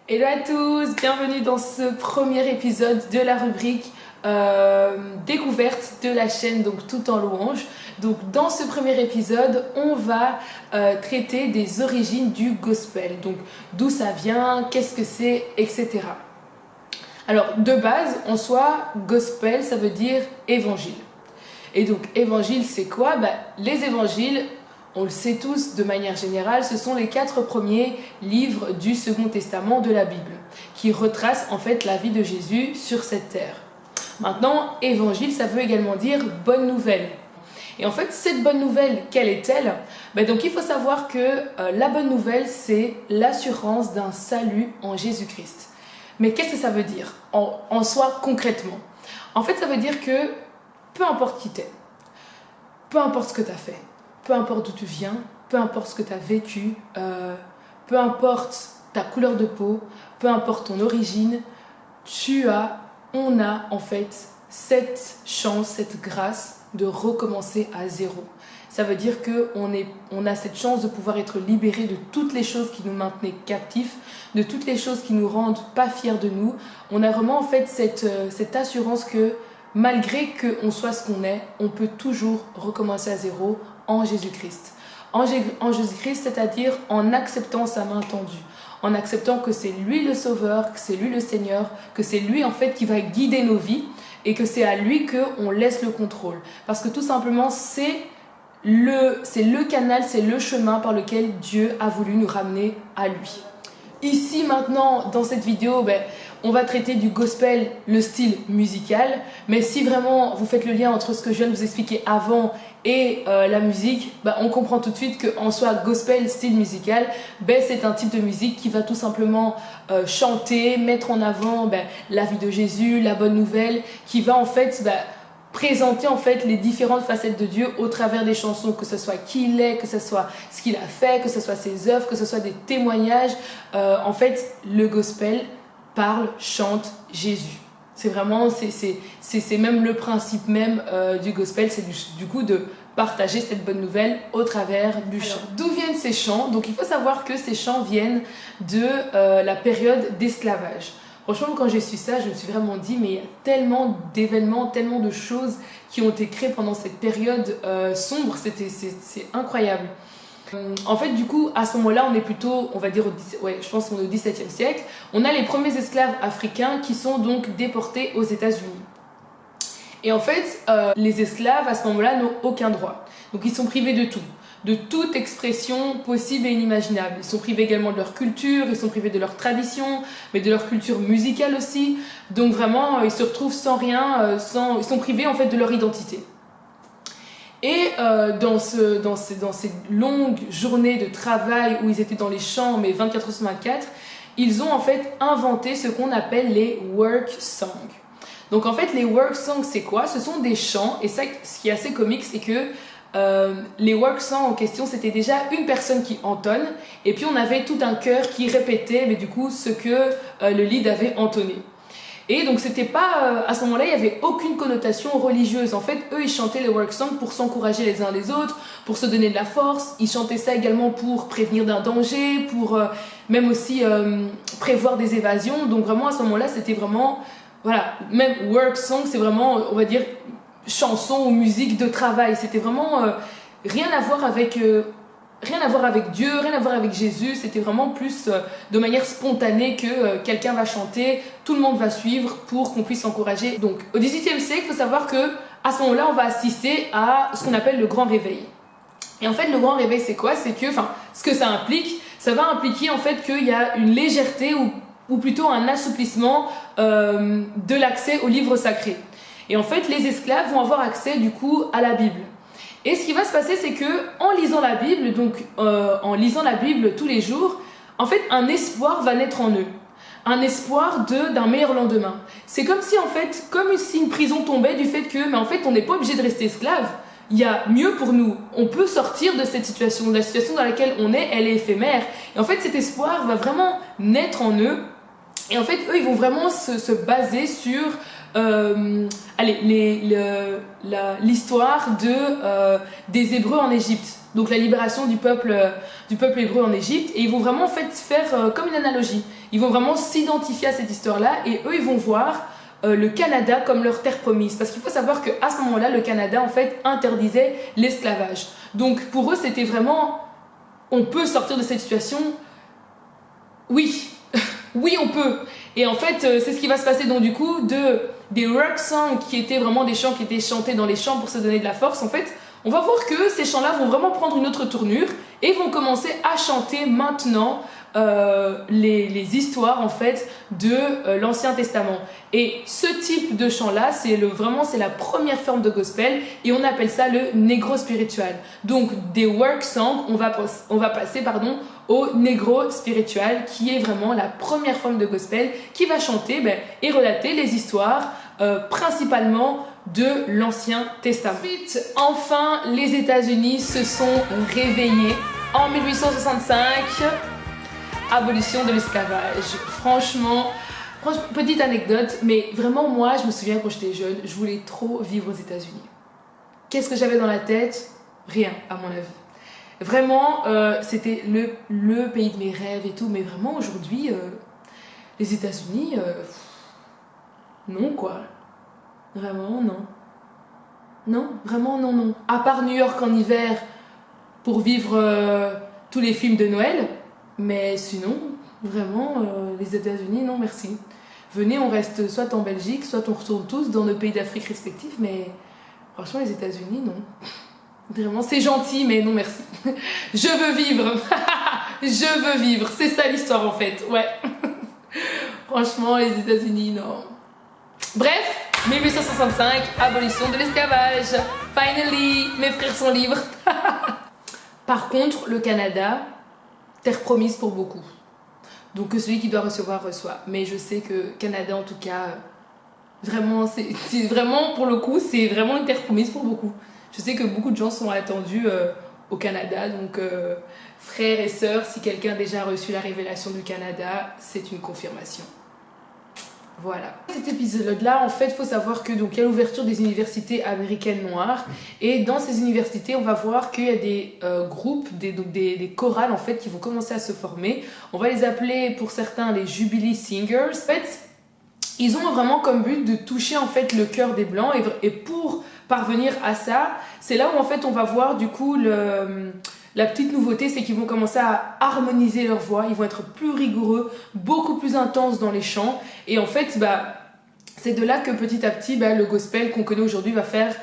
Hello à tous, bienvenue dans ce premier épisode de la rubrique découverte de la chaîne, donc tout en louange. Donc dans ce premier épisode, on va traiter des origines du gospel, donc d'où ça vient, qu'est-ce que c'est, etc. Alors de base, en soi, gospel, ça veut dire évangile. Et donc évangile, c'est quoi? Les évangiles, on le sait tous de manière générale, ce sont les 4 premiers livres du Second Testament de la Bible, qui retracent en fait la vie de Jésus sur cette terre. Maintenant, évangile, ça veut également dire bonne nouvelle. Et en fait, cette bonne nouvelle, quelle est-elle? Donc il faut savoir que la bonne nouvelle, c'est l'assurance d'un salut en Jésus-Christ. Mais qu'est-ce que ça veut dire en soi concrètement? En fait, ça veut dire que peu importe qui t'es, peu importe ce que tu as fait, peu importe d'où tu viens, peu importe ce que tu as vécu, peu importe ta couleur de peau, peu importe ton origine, on a en fait cette chance, cette grâce de recommencer à zéro. Ça veut dire qu'on a cette chance de pouvoir être libéré de toutes les choses qui nous maintenaient captifs, de toutes les choses qui nous rendent pas fiers de nous. On a vraiment en fait cette assurance que malgré qu'on soit ce qu'on est, on peut toujours recommencer à zéro en Jésus-Christ. En Jésus-Christ, c'est-à-dire en acceptant sa main tendue, en acceptant que c'est lui le Sauveur, que c'est lui le Seigneur, que c'est lui en fait qui va guider nos vies et que c'est à lui qu'on laisse le contrôle. Parce que tout simplement, c'est le canal, c'est le chemin par lequel Dieu a voulu nous ramener à lui. Ici, maintenant, dans cette vidéo, on va traiter du gospel, le style musical. Mais si vraiment vous faites le lien entre ce que je viens de vous expliquer avant et la musique, on comprend tout de suite qu'en soi, gospel, style musical, c'est un type de musique qui va tout simplement chanter, mettre en avant la vie de Jésus, la bonne nouvelle, qui va en fait présenter en fait les différentes facettes de Dieu au travers des chansons, que ce soit qui il est, que ce soit ce qu'il a fait, que ce soit ses œuvres, que ce soit des témoignages. En fait, le gospel parle, chante Jésus. C'est vraiment, c'est même le principe même du gospel, c'est du coup de partager cette bonne nouvelle au travers du chant. D'où viennent ces chants? Donc il faut savoir que ces chants viennent de la période d'esclavage. Franchement, quand j'ai su ça, je me suis vraiment dit, mais il y a tellement d'événements, tellement de choses qui ont été créées pendant cette période sombre, c'est incroyable. En fait, du coup, à ce moment-là, on est plutôt, on va dire, je pense qu'on est au XVIIe siècle. On a les premiers esclaves africains qui sont donc déportés aux États-Unis. Et en fait, les esclaves, à ce moment-là, n'ont aucun droit. Donc, ils sont privés de tout. De toute expression possible et inimaginable. Ils sont privés également de leur culture, ils sont privés de leur tradition, mais de leur culture musicale aussi. Donc vraiment, ils se retrouvent sans rien, ils sont privés en fait de leur identité. Et dans ces longues journées de travail où ils étaient dans les champs, mais 24 heures sur 24, ils ont en fait inventé ce qu'on appelle les work songs. Donc en fait, les work songs, c'est quoi? Ce sont des chants, et ça, ce qui est assez comique, c'est que les work songs en question, c'était déjà une personne qui entonne et puis on avait tout un chœur qui répétait mais du coup ce que le lead avait entonné. Et donc c'était pas à ce moment-là, il n'y avait aucune connotation religieuse. En fait, eux ils chantaient les work songs pour s'encourager les uns les autres, pour se donner de la force. Ils chantaient ça également pour prévenir d'un danger, pour même aussi prévoir des évasions. Donc vraiment à ce moment-là, c'était vraiment même work song, c'est vraiment on va dire chansons ou musique de travail. C'était vraiment rien à voir avec Dieu, rien à voir avec Jésus. C'était vraiment plus de manière spontanée que quelqu'un va chanter, tout le monde va suivre pour qu'on puisse s'encourager. Donc au XVIIIe siècle, il faut savoir que à ce moment-là, on va assister à ce qu'on appelle le grand réveil. Et en fait, le grand réveil, c'est quoi? C'est que, ce que ça implique, ça va impliquer en fait qu'il y a une légèreté ou plutôt un assouplissement de l'accès au livre sacré. Et en fait, les esclaves vont avoir accès du coup à la Bible. Et ce qui va se passer, c'est que en lisant la Bible, en lisant la Bible tous les jours, en fait, un espoir va naître en eux. Un espoir d'un meilleur lendemain. C'est comme si une prison tombait du fait que, mais en fait, on n'est pas obligé de rester esclave. Il y a mieux pour nous. On peut sortir de cette situation. La situation dans laquelle on est, elle est éphémère. Et en fait, cet espoir va vraiment naître en eux. Et en fait, eux, ils vont vraiment se baser sur l'histoire des Hébreux en Égypte. Donc la libération du peuple hébreu en Égypte. Et ils vont vraiment en fait faire comme une analogie. Ils vont vraiment s'identifier à cette histoire-là et eux, ils vont voir le Canada comme leur terre promise. Parce qu'il faut savoir qu'à ce moment-là, le Canada en fait interdisait l'esclavage. Donc pour eux, c'était vraiment, on peut sortir de cette situation. Oui, oui on peut. Et en fait, c'est ce qui va se passer donc du coup des work songs qui étaient vraiment des chants qui étaient chantés dans les champs pour se donner de la force. En fait, on va voir que ces chants-là vont vraiment prendre une autre tournure et vont commencer à chanter maintenant les histoires en fait de l'Ancien Testament. Et ce type de chant-là, c'est la première forme de gospel et on appelle ça le négro spiritual. Donc des work songs, on va passer au négro spiritual qui est vraiment la première forme de gospel qui va chanter et relater les histoires principalement de l'Ancien Testament. Ensuite, enfin, les États-Unis se sont réveillés en 1865. Abolition de l'esclavage. Franchement, petite anecdote, mais vraiment moi, je me souviens quand j'étais jeune, je voulais trop vivre aux États-Unis. Qu'est-ce que j'avais dans la tête? Rien, à mon avis. Vraiment, c'était le pays de mes rêves et tout, mais vraiment aujourd'hui, les États-Unis, non quoi. Vraiment non. Non, vraiment non. À part New York en hiver pour vivre tous les films de Noël, mais sinon, vraiment, les États-Unis, non merci. Venez, on reste soit en Belgique, soit on retourne tous dans nos pays d'Afrique respectifs, mais franchement, les États-Unis, non. Vraiment, c'est gentil, mais non merci. Je veux vivre. Je veux vivre. C'est ça l'histoire en fait, ouais. Franchement, les États-Unis, non. Bref, 1865, abolition de l'esclavage. Finally, mes frères sont libres. Par contre, le Canada, terre promise pour beaucoup. Donc que celui qui doit recevoir reçoit. Mais je sais que Canada, en tout cas, vraiment, c'est vraiment, pour le coup, c'est vraiment une terre promise pour beaucoup. Je sais que beaucoup de gens sont attendus au Canada. Donc, frères et sœurs, si quelqu'un a déjà reçu la révélation du Canada, c'est une confirmation. Voilà. Cet épisode-là, en fait, il faut savoir que donc il y a l'ouverture des universités américaines noires et dans ces universités, on va voir qu'il y a des groupes, des chorales en fait qui vont commencer à se former. On va les appeler pour certains les Jubilee Singers. En fait, ils ont vraiment comme but de toucher en fait le cœur des blancs et pour parvenir à ça, c'est là où en fait on va voir du coup la petite nouveauté, c'est qu'ils vont commencer à harmoniser leur voix, ils vont être plus rigoureux, beaucoup plus intenses dans les chants. Et en fait, c'est de là que petit à petit, le gospel qu'on connaît aujourd'hui va faire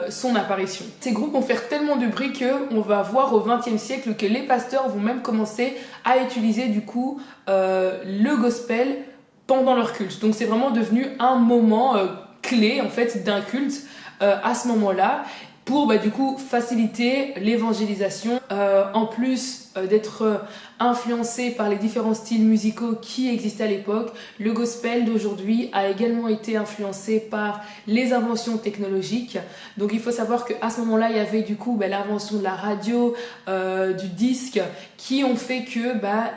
son apparition. Ces groupes vont faire tellement de bruit qu'on va voir au XXe siècle que les pasteurs vont même commencer à utiliser du coup le gospel pendant leur culte. Donc c'est vraiment devenu un moment clé en fait d'un culte à ce moment-là, pour du coup faciliter l'évangélisation, en plus d'être influencé par les différents styles musicaux qui existaient à l'époque. Le gospel d'aujourd'hui a également été influencé par les inventions technologiques. Donc il faut savoir qu'à ce moment-là, il y avait du coup l'invention de la radio, du disque, qui ont fait que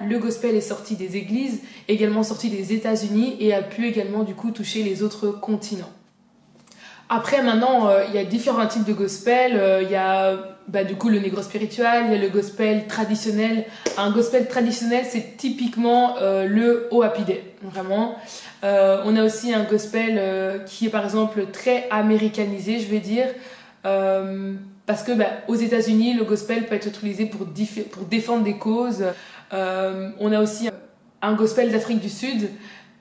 le gospel est sorti des églises, également sorti des États-Unis et a pu également du coup toucher les autres continents. Après, maintenant, il y a différents types de gospel. Il y a du coup le négro spiritual, il y a le gospel traditionnel. Un gospel traditionnel, c'est typiquement le O Happy Day, vraiment. On a aussi un gospel qui est par exemple très américanisé, je vais dire. Parce que aux États-Unis, le gospel peut être utilisé pour défendre des causes. On a aussi un gospel d'Afrique du Sud.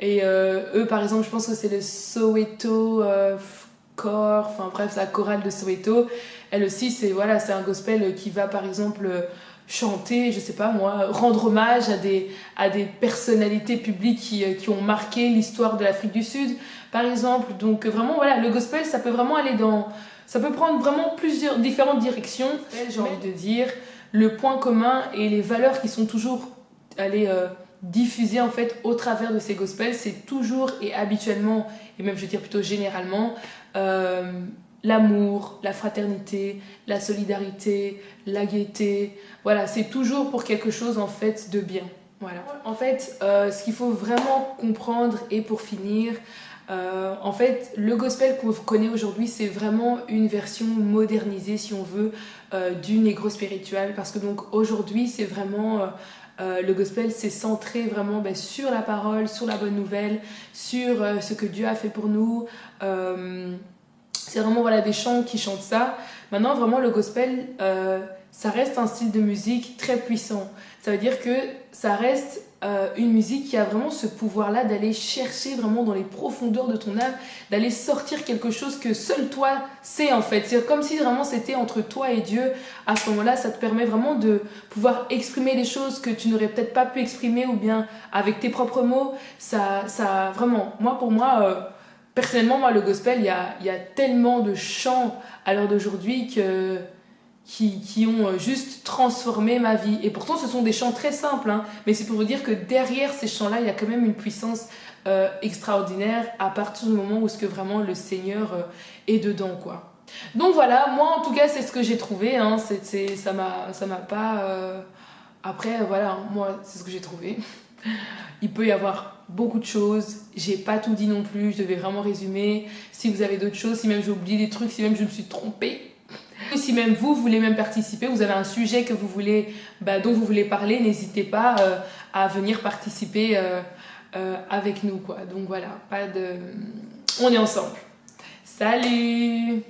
Et eux, par exemple, je pense que c'est le Soweto... enfin bref, la chorale de Soweto, elle aussi c'est un gospel qui va par exemple chanter, je sais pas moi, rendre hommage à des personnalités publiques qui ont marqué l'histoire de l'Afrique du Sud par exemple. Donc vraiment le gospel ça peut vraiment ça peut prendre vraiment plusieurs différentes directions. J'ai envie de dire le point commun et les valeurs qui sont toujours diffusées en fait au travers de ces gospels, c'est toujours et habituellement, et même je veux dire plutôt généralement, l'amour, la fraternité, la solidarité, la gaieté. Voilà, c'est toujours pour quelque chose en fait de bien. Voilà. En fait, ce qu'il faut vraiment comprendre, et pour finir, En fait, le gospel qu'on connaît aujourd'hui, c'est vraiment une version modernisée, si on veut, du négro spiritual. Parce que donc aujourd'hui, c'est vraiment le gospel, c'est centré vraiment sur la parole, sur la bonne nouvelle, sur ce que Dieu a fait pour nous. C'est vraiment voilà, des chants qui chantent ça. Maintenant, vraiment, le gospel, ça reste un style de musique très puissant. Ça veut dire que ça reste une musique qui a vraiment ce pouvoir-là d'aller chercher vraiment dans les profondeurs de ton âme, d'aller sortir quelque chose que seul toi sais en fait. C'est comme si vraiment c'était entre toi et Dieu. À ce moment-là, ça te permet vraiment de pouvoir exprimer des choses que tu n'aurais peut-être pas pu exprimer ou bien avec tes propres mots. Ça vraiment, pour moi, personnellement, moi, le gospel, il y a tellement de chants à l'heure d'aujourd'hui qui ont juste transformé ma vie. Et pourtant, ce sont des chants très simples, hein, mais c'est pour vous dire que derrière ces chants-là, il y a quand même une puissance extraordinaire à partir du moment où ce que vraiment le Seigneur est dedans, quoi. Donc voilà, moi en tout cas, c'est ce que j'ai trouvé. Hein, ça m'a pas. Après, voilà, moi, c'est ce que j'ai trouvé. Il peut y avoir beaucoup de choses. J'ai pas tout dit non plus. Je devais vraiment résumer. Si vous avez d'autres choses, si même j'ai oublié des trucs, si même je me suis trompée. Si même vous voulez même participer, vous avez un sujet que vous voulez, dont vous voulez parler, n'hésitez pas à venir participer avec nous, quoi. Donc voilà, on est ensemble. Salut!